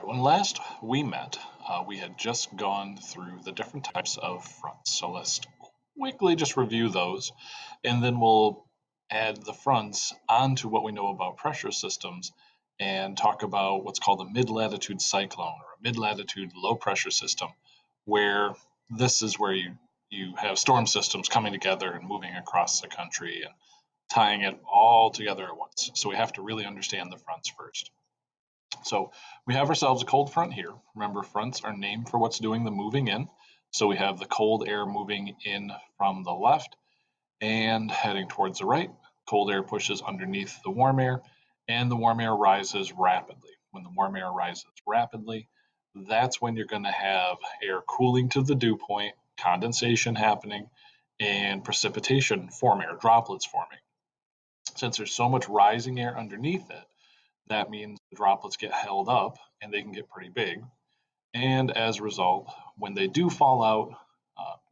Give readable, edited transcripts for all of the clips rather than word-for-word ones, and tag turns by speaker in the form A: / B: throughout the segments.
A: when last we met, we had just gone through the different types of fronts. So let's quickly just review those, and then we'll add the fronts onto what we know about pressure systems and talk about what's called a mid-latitude cyclone or a mid-latitude low pressure system, where this is where you have storm systems coming together and moving across the country and tying it all together at once. So we have to really understand the fronts first. So we have ourselves a cold front here. Remember, fronts are named for what's doing the moving in. So we have the cold air moving in from the left and heading towards the right. Cold air pushes underneath the warm air, and the warm air rises rapidly. When the warm air rises rapidly, that's when you're going to have air cooling to the dew point, condensation happening, and precipitation forming, or droplets forming. Since there's so much rising air underneath it, that means the droplets get held up and they can get pretty big. And as a result, when they do fall out,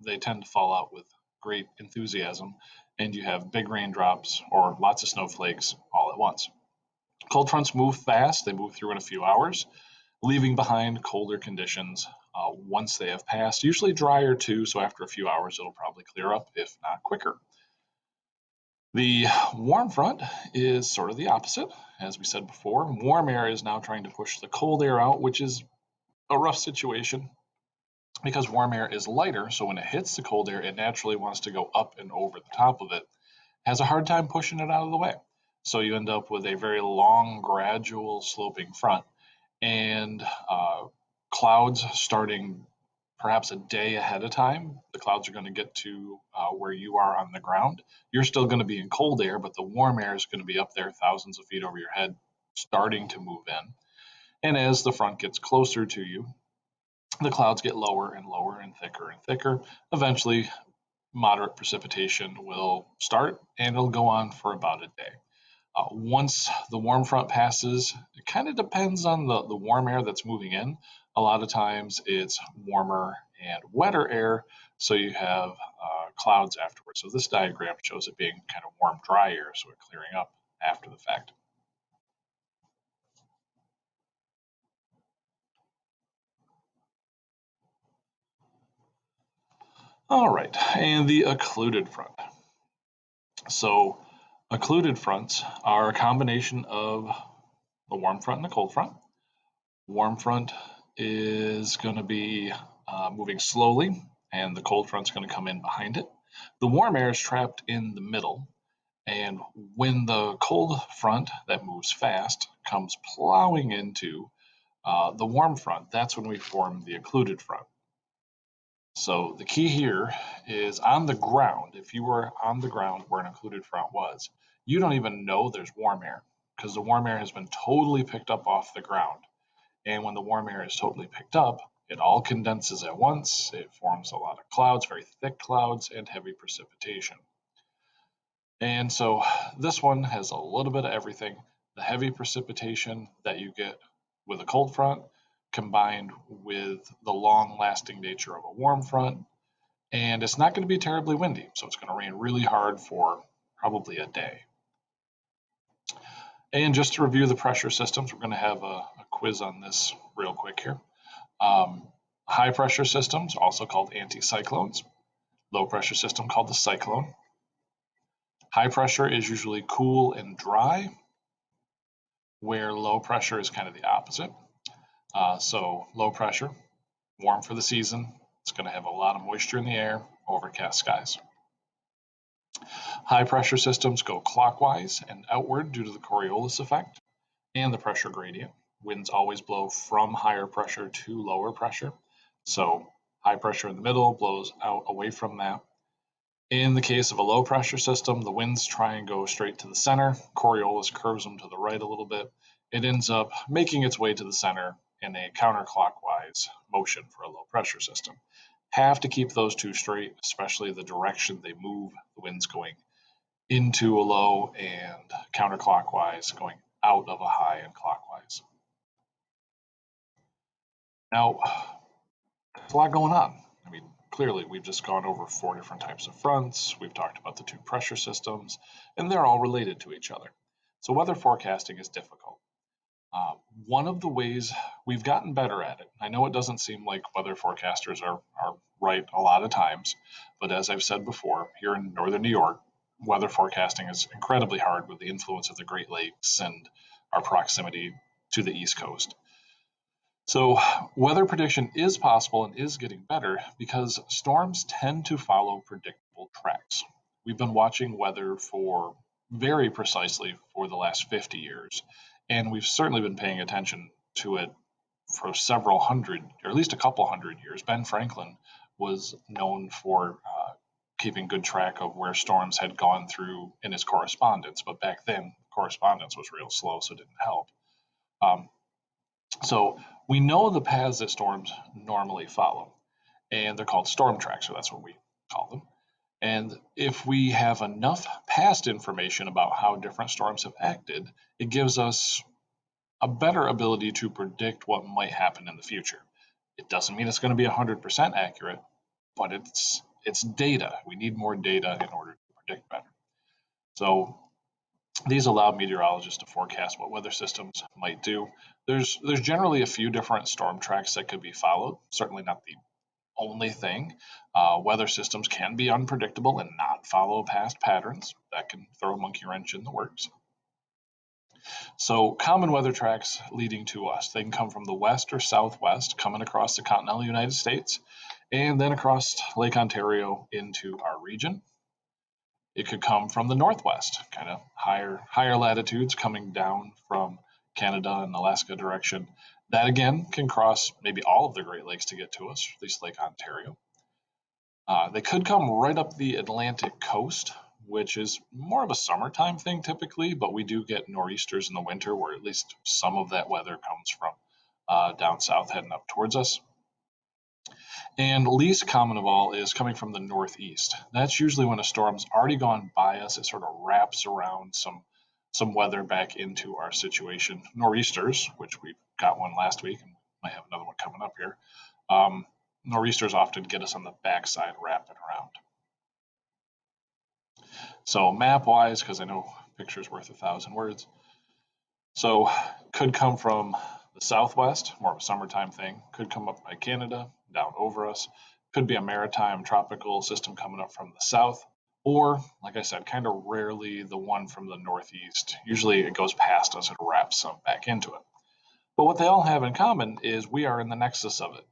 A: they tend to fall out with great enthusiasm, and you have big raindrops or lots of snowflakes all at once. Cold fronts move fast, they move through in a few hours, leaving behind colder conditions once they have passed, usually drier too, so after a few hours it'll probably clear up, if not quicker. The warm front is sort of the opposite. As we said before, warm air is now trying to push the cold air out, which is a rough situation because warm air is lighter. So when it hits the cold air, it naturally wants to go up and over the top of it, has a hard time pushing it out of the way. So you end up with a very long, gradual sloping front and clouds starting perhaps a day ahead of time. The clouds are going to get to where you are on the ground. You're still going to be in cold air, but the warm air is going to be up there thousands of feet over your head, starting to move in. And as the front gets closer to you, the clouds get lower and lower and thicker and thicker. Eventually, moderate precipitation will start, and it'll go on for about a day. Once the warm front passes, it kind of depends on the warm air that's moving in. A lot of times it's warmer and wetter air, so you have clouds afterwards. So this diagram shows it being kind of warm, dry air, so it's clearing up after the fact. All right, and the occluded front. So occluded fronts are a combination of the warm front and the cold front. Warm front is going to be moving slowly, and the cold front's going to come in behind it. The warm air is trapped in the middle, and when the cold front that moves fast comes plowing into the warm front, that's when we form the occluded front. So the key here is on the ground. If you were on the ground where an occluded front was, you don't even know there's warm air because the warm air has been totally picked up off the ground. And when the warm air is totally picked up, it all condenses at once. It forms a lot of clouds, very thick clouds, and heavy precipitation. And so this one has a little bit of everything. The heavy precipitation that you get with a cold front combined with the long lasting nature of a warm front. And it's not going to be terribly windy, so it's going to rain really hard for probably a day. And just to review the pressure systems, we're going to have a quiz on this real quick here. High pressure systems, also called anticyclones. Low pressure system called the cyclone. High pressure is usually cool and dry, where low pressure is kind of the opposite. So low pressure, warm for the season. It's going to have a lot of moisture in the air, overcast skies. High pressure systems go clockwise and outward due to the Coriolis effect and the pressure gradient. Winds always blow from higher pressure to lower pressure. So high pressure in the middle blows out away from that. In the case of a low pressure system, the winds try and go straight to the center. Coriolis curves them to the right a little bit. It ends up making its way to the center in a counterclockwise motion for a low pressure system. Have to keep those two straight, especially the direction they move, the winds going into a low and counterclockwise, going out of a high and clockwise. Now, there's a lot going on. I mean, clearly we've just gone over 4 different types of fronts. We've talked about the 2 pressure systems, and they're all related to each other. So weather forecasting is difficult. Uh, One of the ways we've gotten better at it, I know it doesn't seem like weather forecasters are right a lot of times, but as I've said before, here in northern New York, weather forecasting is incredibly hard with the influence of the Great Lakes and our proximity to the East Coast. So, weather prediction is possible and is getting better because storms tend to follow predictable tracks. We've been watching weather for very precisely for the last 50 years, and we've certainly been paying attention to it for several hundred, or at least a couple hundred years. Ben Franklin was known for keeping good track of where storms had gone through in his correspondence, but back then correspondence was real slow, so it didn't help. Um, so we know the paths that storms normally follow, and they're called storm tracks, so that's what we call them. And if we have enough past information about how different storms have acted, it gives us a better ability to predict what might happen in the future. It doesn't mean it's going to be 100% accurate, but it's data. We need more data in order to predict better. So these allow meteorologists to forecast what weather systems might do. There's generally a few different storm tracks that could be followed. Certainly not the only thing. Weather systems can be unpredictable and not follow past patterns. That can throw a monkey wrench in the works. So common weather tracks leading to us, they can come from the west or southwest, coming across the continental United States, and then across Lake Ontario into our region. It could come from the northwest, kind of higher latitudes coming down from Canada and Alaska direction. That again can cross maybe all of the Great Lakes to get to us, at least Lake Ontario. They could come right up the Atlantic coast, which is more of a summertime thing typically, but we do get nor'easters in the winter where at least some of that weather comes from down south heading up towards us. And least common of all is coming from the northeast. That's usually when a storm's already gone by us. It sort of wraps around some weather back into our situation. Nor'easters, which we got one last week and might have another one coming up here. Nor'easters often get us on the backside wrapping around. So map wise, because I know picture's worth 1,000 words. So could come from the southwest, more of a summertime thing. Could come up by Canada, down over us. Could be a maritime tropical system coming up from the south. Or, like I said, kind of rarely the one from the northeast. Usually it goes past us and wraps some back into it. But what they all have in common is we are in the nexus of it.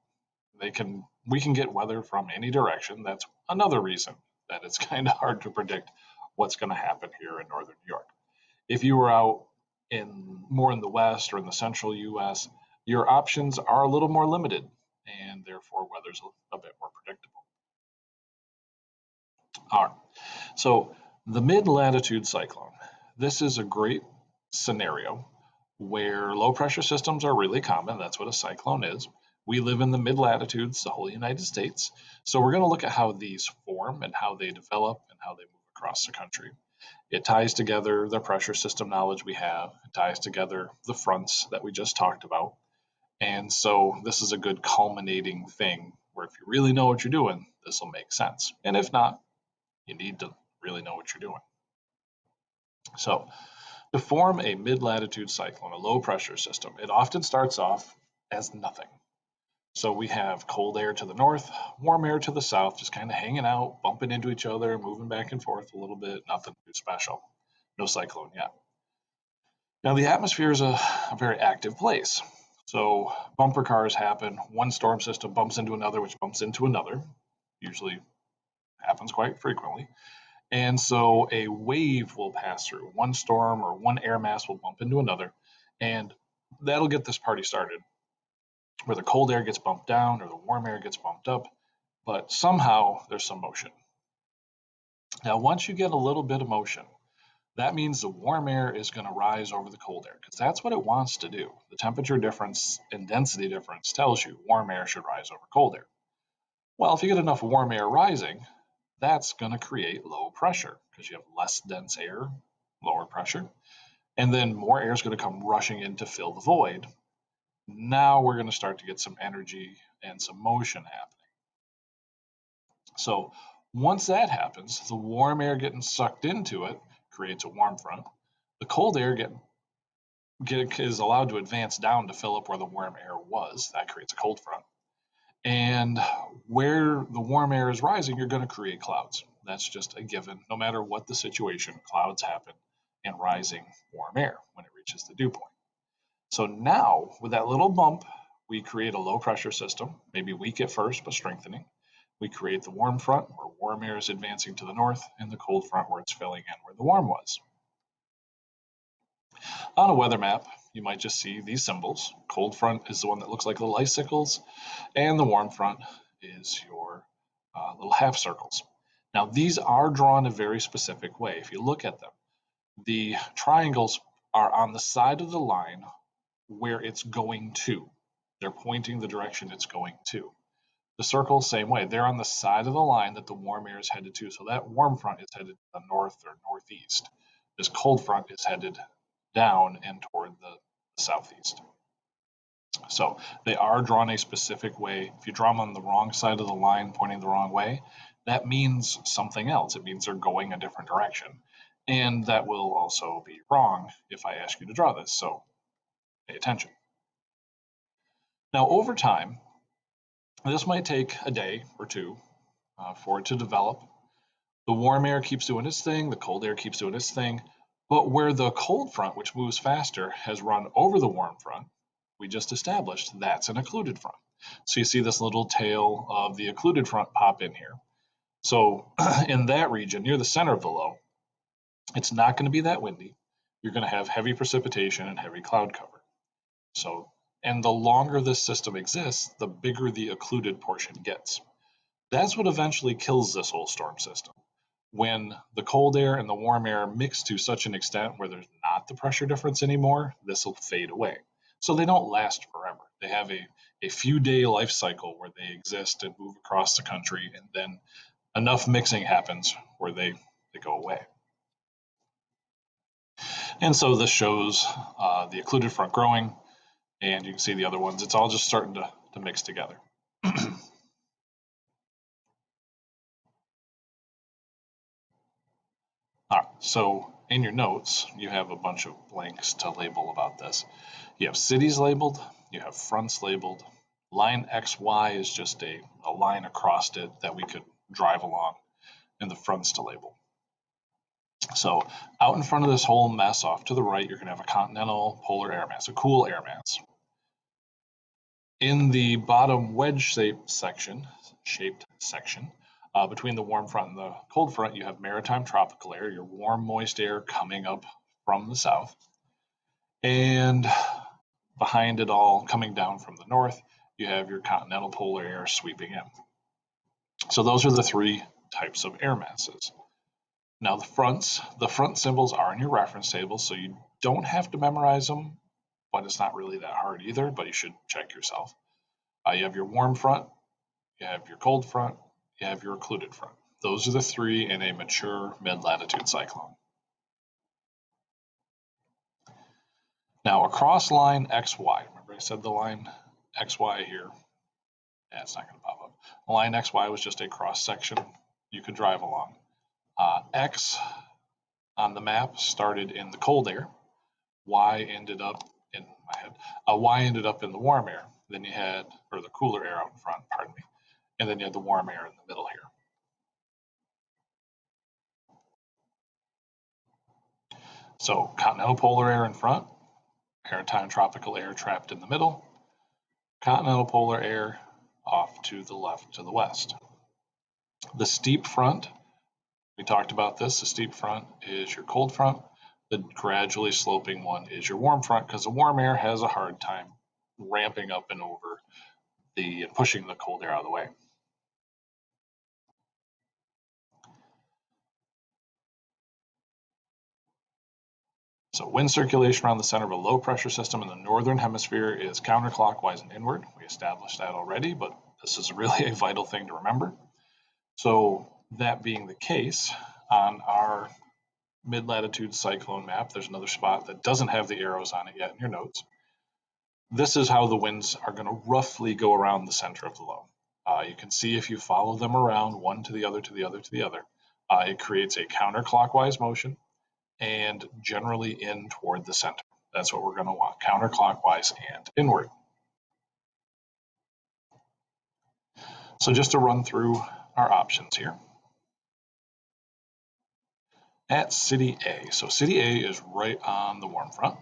A: We can get weather from any direction. That's another reason that it's kind of hard to predict what's going to happen here in northern New York. If you were out in more in the west or in the central US, your options are a little more limited and therefore weather's a bit more predictable. All right. So the mid-latitude cyclone. This is a great scenario where low pressure systems are really common. That's what a cyclone is. We live in the mid latitudes, the whole United States. So we're going to look at how these form and how they develop and how they move across the country. It ties together the pressure system knowledge we have, it ties together the fronts that we just talked about. And so this is a good culminating thing where if you really know what you're doing, this will make sense. And if not, you need to really know what you're doing. So to form a mid-latitude cyclone, a low pressure system, it often starts off as nothing. So we have cold air to the north, warm air to the south, just kind of hanging out, bumping into each other, moving back and forth a little bit, nothing too special. No cyclone yet. Now the atmosphere is a very active place. So bumper cars happen, one storm system bumps into another, which bumps into another, usually happens quite frequently. And so a wave will pass through. One storm or one air mass will bump into another, and that'll get this party started, where the cold air gets bumped down or the warm air gets bumped up, but somehow there's some motion. Now, once you get a little bit of motion, that means the warm air is going to rise over the cold air because that's what it wants to do. The temperature difference and density difference tells you warm air should rise over cold air. Well, if you get enough warm air rising, that's going to create low pressure because you have less dense air, lower pressure, and then more air is going to come rushing in to fill the void. Now we're going to start to get some energy and some motion happening. So once that happens, the warm air getting sucked into it creates a warm front. The cold air getting is allowed to advance down to fill up where the warm air was. That creates a cold front. And where the warm air is rising, you're going to create clouds. That's just a given. No matter what the situation, clouds happen in rising warm air when it reaches the dew point. So now, with that little bump, we create a low pressure system, maybe weak at first, but strengthening. We create the warm front, where warm air is advancing to the north, and the cold front, where it's filling in where the warm was. On a weather map, you might just see these symbols. Cold front is the one that looks like little icicles, and the warm front is your little half circles. Now, these are drawn a very specific way. If you look at them, the triangles are on the side of the line where it's going to. They're pointing the direction it's going to. The circles, same way. They're on the side of the line that the warm air is headed to. So that warm front is headed to the north or northeast. This cold front is headed down and toward the southeast. So they are drawn a specific way. If you draw them on the wrong side of the line, pointing the wrong way, that means something else. It means they're going a different direction. And that will also be wrong if I ask you to draw this. So pay attention. Now, over time, this might take a day or two for it to develop. The warm air keeps doing its thing, the cold air keeps doing its thing, but where the cold front, which moves faster, has run over the warm front, we just established that's an occluded front. So you see this little tail of the occluded front pop in here. So in that region, near the center of the low, it's not going to be that windy. You're going to have heavy precipitation and heavy cloud cover. So, and the longer this system exists, the bigger the occluded portion gets. That's what eventually kills this whole storm system. When the cold air and the warm air mix to such an extent where there's not the pressure difference anymore, this will fade away. So they don't last forever. They have a few day life cycle where they exist and move across the country, and then enough mixing happens where they go away. And so this shows the occluded front growing, and you can see the other ones. It's all just starting to mix together. All right, so in your notes, you have a bunch of blanks to label about this. You have cities labeled, you have fronts labeled. Line XY is just a line across it that we could drive along, and the fronts to label. So out in front of this whole mess off to the right, you're going to have a continental polar air mass, a cool air mass. In the bottom wedge-shaped section, between the warm front and the cold front, you have maritime tropical air, your warm, moist air coming up from the south. And behind it all, coming down from the north, you have your continental polar air sweeping in. So those are the three types of air masses. Now the front symbols are in your reference table, so you don't have to memorize them, but it's not really that hard either, but you should check yourself. You have your warm front, you have your cold front, you have your occluded front. Those are the three in a mature mid-latitude cyclone. Now across line XY, remember I said the line XY here? Yeah, it's not going to pop up. The line XY was just a cross section you could drive along. X on the map started in the cold air. Y ended up in my head. Y ended up in the warm air. Then you had, or the cooler air out in front, pardon me. And then you had the warm air in the middle here. So continental polar air in front, maritime tropical air trapped in the middle, continental polar air off to the left to the west. The steep front, we talked about this, the steep front is your cold front. The gradually sloping one is your warm front, because the warm air has a hard time ramping up and over and pushing the cold air out of the way. So wind circulation around the center of a low pressure system in the northern hemisphere is counterclockwise and inward. We established that already, but this is really a vital thing to remember. So that being the case, on our mid-latitude cyclone map, there's another spot that doesn't have the arrows on it yet in your notes. This is how the winds are going to roughly go around the center of the low. You can see if you follow them around one to the other, to the other, to the other, it creates a counterclockwise motion and generally in toward the center. That's what we're going to want, counterclockwise and inward. So just to run through our options here. At City A, so City A is right on the warm front.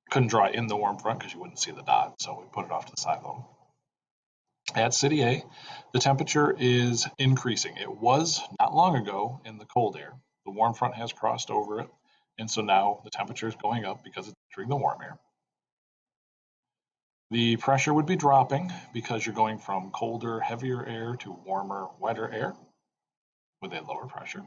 A: Couldn't draw in the warm front because you wouldn't see the dot, so we put it off to the side a little. At City A, the temperature is increasing. It was not long ago in the cold air. The warm front has crossed over it, and so now the temperature is going up because it's entering the warm air. The pressure would be dropping because you're going from colder, heavier air to warmer, wetter air with a lower pressure.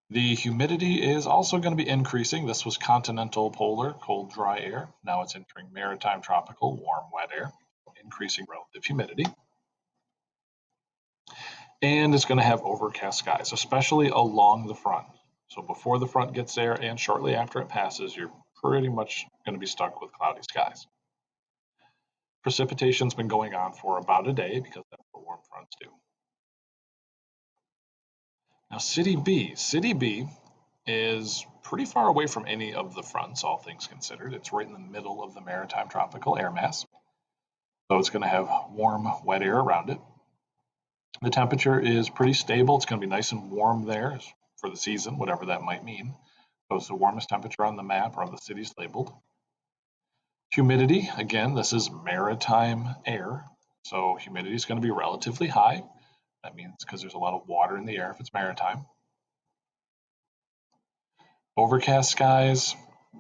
A: The humidity is also going to be increasing. This was continental polar, cold, dry air. Now it's entering maritime tropical, warm, wet air, increasing relative humidity. And it's going to have overcast skies, especially along the front. So before the front gets there and shortly after it passes, you're pretty much going to be stuck with cloudy skies. Precipitation's been going on for about a day because that's what warm fronts do. Now City B is pretty far away from any of the fronts, all things considered. It's right in the middle of the maritime tropical air mass. So it's going to have warm, wet air around it. The temperature is pretty stable. It's going to be nice and warm there for the season, whatever that might mean. So it's the warmest temperature on the map or the cities labeled. Humidity, again, this is maritime air. So humidity is going to be relatively high. That means because there's a lot of water in the air if it's maritime. Overcast skies,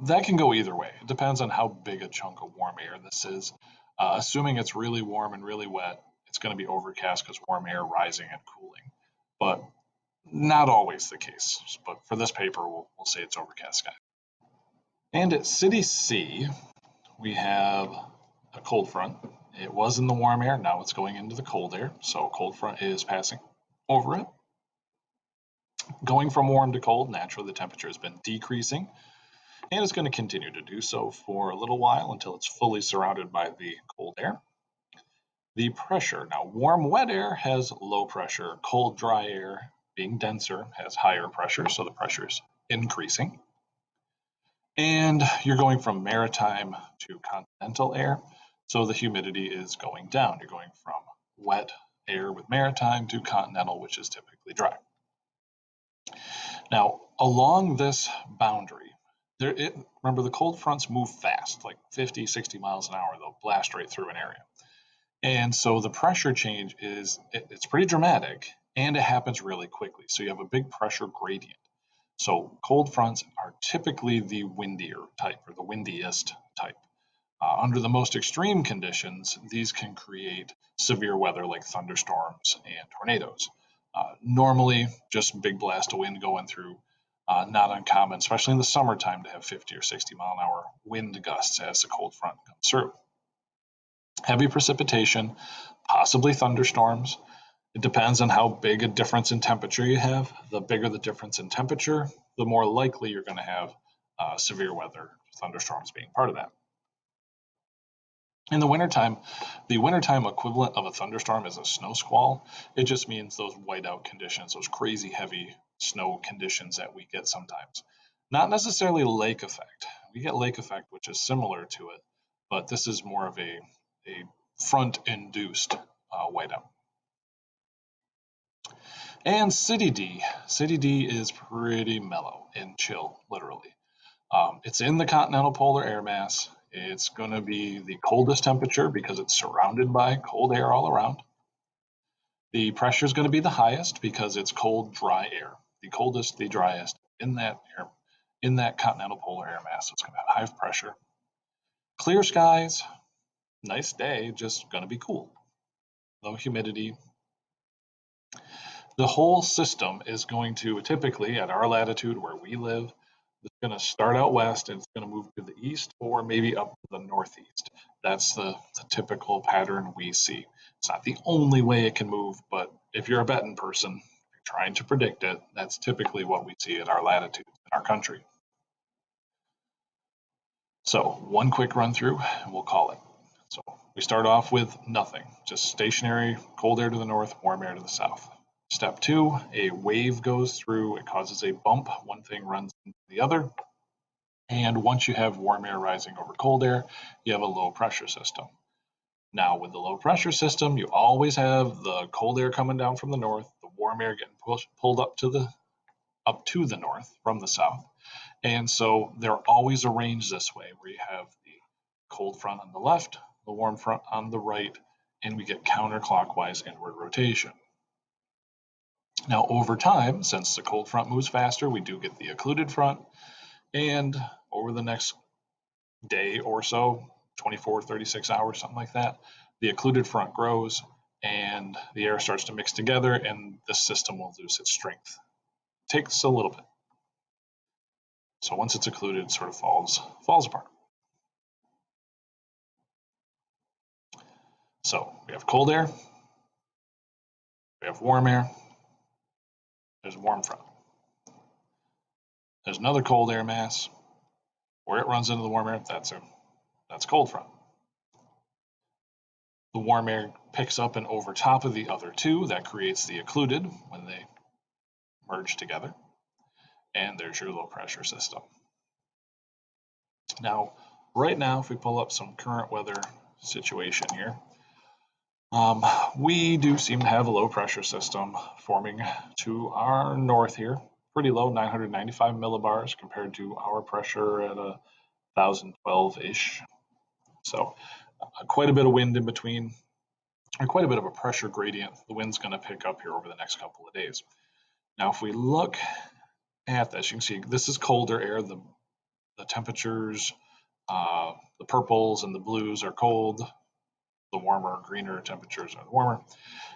A: that can go either way. It depends on how big a chunk of warm air this is. Assuming it's really warm and really wet, it's going to be overcast because warm air rising and cooling. But not always the case. But for this paper, we'll say it's overcast sky. And at City C, we have a cold front. It was in the warm air, now it's going into the cold air. So cold front is passing over it. Going from warm to cold, naturally the temperature has been decreasing, and it's going to continue to do so for a little while until it's fully surrounded by the cold air. The pressure, now warm wet air has low pressure, cold dry air being denser has higher pressure, so the pressure is increasing. And you're going from maritime to continental air, so the humidity is going down. You're going from wet air with maritime to continental, which is typically dry. Now, along this boundary, remember the cold fronts move fast, like 50, 60 miles an hour. They'll blast right through an area. And so the pressure change it's pretty dramatic, and it happens really quickly. So you have a big pressure gradient. So cold fronts are typically the windier type or the windiest type. Under the most extreme conditions, these can create severe weather like thunderstorms and tornadoes. Normally, just a big blast of wind going through, not uncommon, especially in the summertime, to have 50 or 60 mile an hour wind gusts as the cold front comes through. Heavy precipitation, possibly thunderstorms. It depends on how big a difference in temperature you have. The bigger the difference in temperature, the more likely you're going to have severe weather, thunderstorms being part of that. In the wintertime equivalent of a thunderstorm is a snow squall. It just means those whiteout conditions, those crazy heavy snow conditions that we get sometimes. Not necessarily lake effect. We get lake effect, which is similar to it, but this is more of a front-induced whiteout. And City D. City D is pretty mellow and chill, literally. It's in the continental polar air mass. It's going to be the coldest temperature because it's surrounded by cold air all around. The pressure is going to be the highest because it's cold, dry air. The coldest, the driest in that continental polar air mass. So it's going to have high pressure. Clear skies, nice day, just going to be cool. Low humidity. The whole system is going to typically, at our latitude where we live, it's going to start out west and it's going to move to the east or maybe up to the northeast. That's the typical pattern we see. It's not the only way it can move, but if you're a betting person, you're trying to predict it, that's typically what we see at our latitude in our country. So one quick run through and we'll call it. So we start off with nothing, just stationary, cold air to the north, warm air to the south. Step 2, a wave goes through, it causes a bump, one thing runs into the other, And once you have warm air rising over cold air, you have a low pressure system. Now, with the low pressure system, you always have the cold air coming down from the north, the warm air getting pulled up to the north from the south. And so they're always arranged this way, where you have the cold front on the left, the warm front on the right, and we get counterclockwise inward rotation. Now, over time, since the cold front moves faster, we do get the occluded front, and over the next day or so, 24, 36 hours, something like that, the occluded front grows and the air starts to mix together, and the system will lose its strength. It takes a little bit. So once it's occluded, it sort of falls apart. So we have cold air, we have warm air, there's warm front. There's another cold air mass. Where it runs into the warm air, that's cold front. The warm air picks up and over top of the other two, that creates the occluded when they merge together. And there's your low pressure system. Now, right now, if we pull up some current weather situation here, we do seem to have a low pressure system forming to our north here. Pretty low, 995 millibars compared to our pressure at 1,012-ish. So quite a bit of wind in between, and quite a bit of a pressure gradient. The wind's going to pick up here over the next couple of days. Now, if we look at this, you can see this is colder air. The temperatures, the purples and the blues are cold. The warmer, greener temperatures are warmer.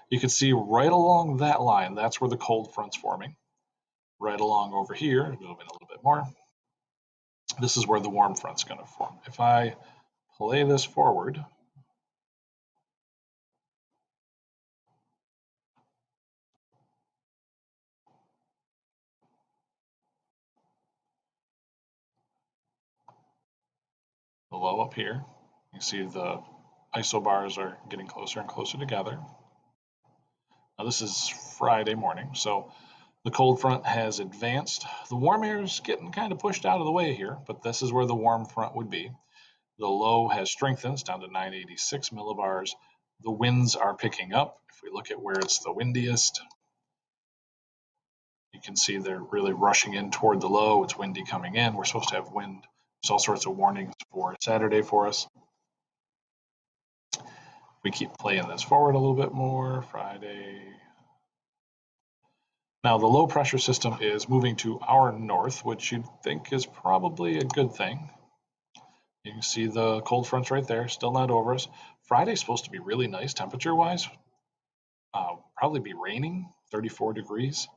A: You can see right along that line, that's where the cold front's forming. Right along over here, moving a little bit more, this is where the warm front's going to form. If I play this forward, the low up here, you see the isobars are getting closer and closer together. Now this is Friday morning, so the cold front has advanced. The warm air is getting kind of pushed out of the way here, but this is where the warm front would be. The low has strengthened down to 986 millibars. The winds are picking up. If we look at where it's the windiest, you can see they're really rushing in toward the low. It's windy coming in. We're supposed to have wind. There's all sorts of warnings for Saturday for us. We keep playing this forward a little bit more. Friday. Now the low pressure system is moving to our north, which you'd think is probably a good thing. You can see the cold fronts right there, still not over us. Friday's supposed to be really nice temperature-wise. Probably be raining, 34 degrees.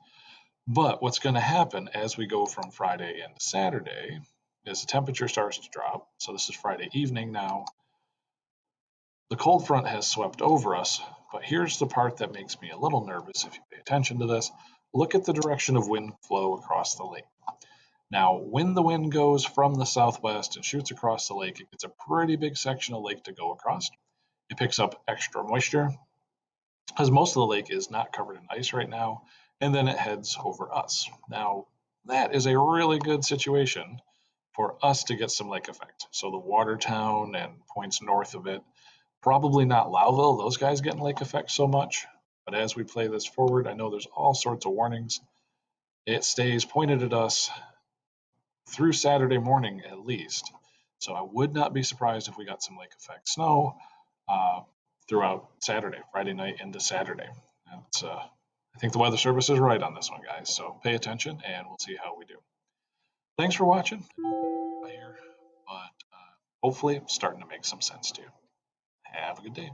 A: But what's going to happen as we go from Friday into Saturday is the temperature starts to drop. So this is Friday evening now. The cold front has swept over us, but here's the part that makes me a little nervous if you pay attention to this. Look at the direction of wind flow across the lake. Now, when the wind goes from the southwest and shoots across the lake, it gets a pretty big section of lake to go across. It picks up extra moisture, because most of the lake is not covered in ice right now, and then it heads over us. Now, that is a really good situation for us to get some lake effect. So the Watertown and points north of it, probably not Lowville, those guys getting lake effect so much. But as we play this forward, I know there's all sorts of warnings. It stays pointed at us through Saturday morning at least. So I would not be surprised if we got some lake effect snow throughout Saturday, Friday night into Saturday. That's, I think the Weather Service is right on this one, guys. So pay attention and we'll see how we do. Thanks for watching here, but hopefully it's starting to make some sense to you. Have a good day.